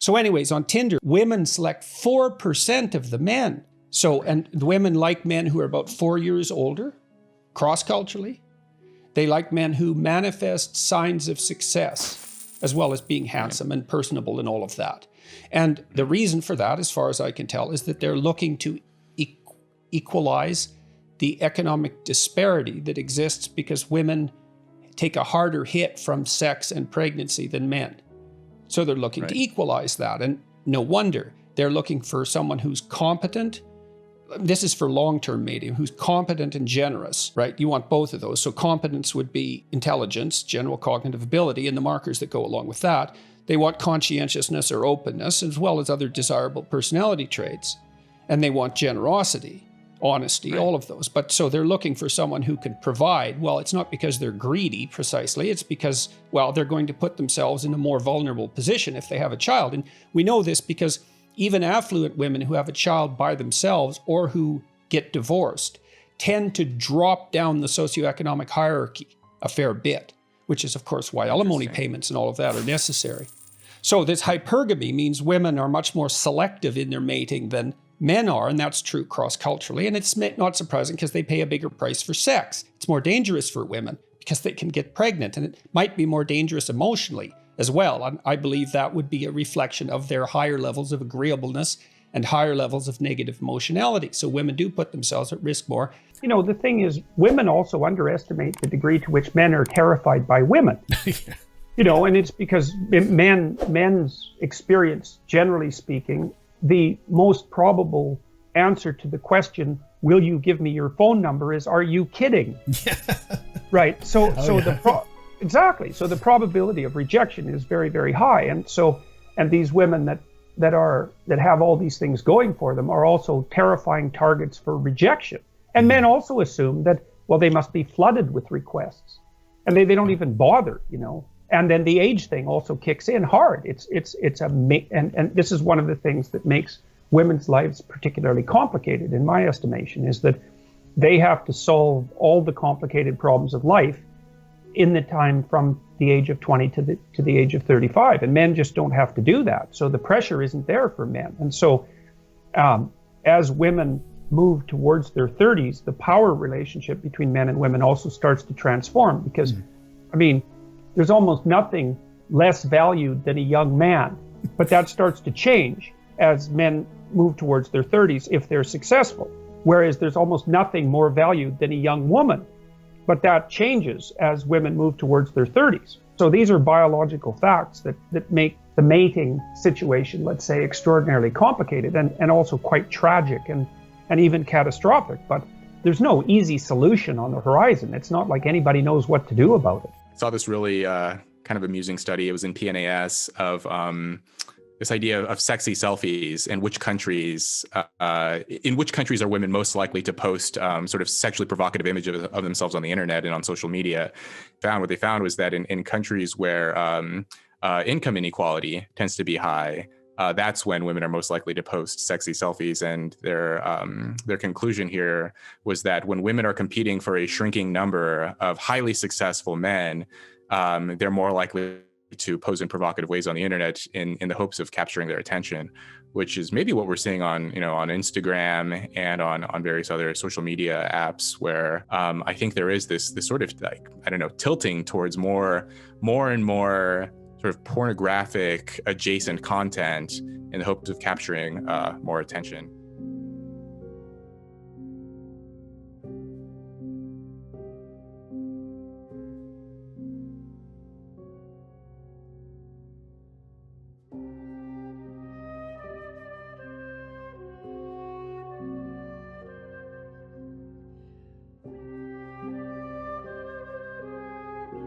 So anyways, on Tinder, women select 4% of the men. So, and the women like men who are about 4 years older, cross-culturally. They like men who manifest signs of success, as well as being handsome and personable and all of that. And the reason for that, as far as I can tell, is that they're looking to equalize the economic disparity that exists because women take a harder hit from sex and pregnancy than men. So they're looking to equalize that. And no wonder they're looking for someone who's competent. This is for long-term mating, who's competent and generous, right? You want both of those. So competence would be intelligence, general cognitive ability, and the markers that go along with that. They want conscientiousness or openness, as well as other desirable personality traits. And they want generosity, honesty, all of those. But so they're looking for someone who can provide. Well, it's not because they're greedy precisely. It's because, well, they're going to put themselves in a more vulnerable position if they have a child. And we know this because even affluent women who have a child by themselves or who get divorced tend to drop down the socioeconomic hierarchy a fair bit, which is, of course, why alimony payments and all of that are necessary. So this hypergamy means women are much more selective in their mating than men are, and that's true cross-culturally. And it's not surprising because they pay a bigger price for sex. It's more dangerous for women because they can get pregnant, and it might be more dangerous emotionally as well. And I believe that would be a reflection of their higher levels of agreeableness and higher levels of negative emotionality. So women do put themselves at risk more. You know, the thing is, women also underestimate the degree to which men are terrified by women. You know, and it's because men's experience, generally speaking, the most probable answer to the question, will you give me your phone number, is, are you kidding? Right. So exactly. So the probability of rejection is very, very high. And these women that have all these things going for them are also terrifying targets for rejection. And men also assume that, well, they must be flooded with requests, and they don't even bother, you know. And then the age thing also kicks in hard. And this is one of the things that makes women's lives particularly complicated, in my estimation, is that they have to solve all the complicated problems of life in the time from the age of 20 to the age of 35. And men just don't have to do that. So the pressure isn't there for men. And so as women move towards their 30s, the power relationship between men and women also starts to transform because, I mean, there's almost nothing less valued than a young man, but that starts to change as men move towards their 30s if they're successful. Whereas there's almost nothing more valued than a young woman, but that changes as women move towards their 30s. So these are biological facts that make the mating situation, let's say, extraordinarily complicated and also quite tragic and even catastrophic. But there's no easy solution on the horizon. It's not like anybody knows what to do about it. I saw this really kind of amusing study. It was in PNAS of this idea of sexy selfies and in which countries are women most likely to post sort of sexually provocative images of themselves on the internet and on social media. What they found was that in countries where income inequality tends to be high, that's when women are most likely to post sexy selfies. And their conclusion here was that when women are competing for a shrinking number of highly successful men, they're more likely to pose in provocative ways on the internet in the hopes of capturing their attention, which is maybe what we're seeing on Instagram and on various other social media apps, where I think there is this sort of tilting towards more and more sort of pornographic adjacent content in the hopes of capturing more attention.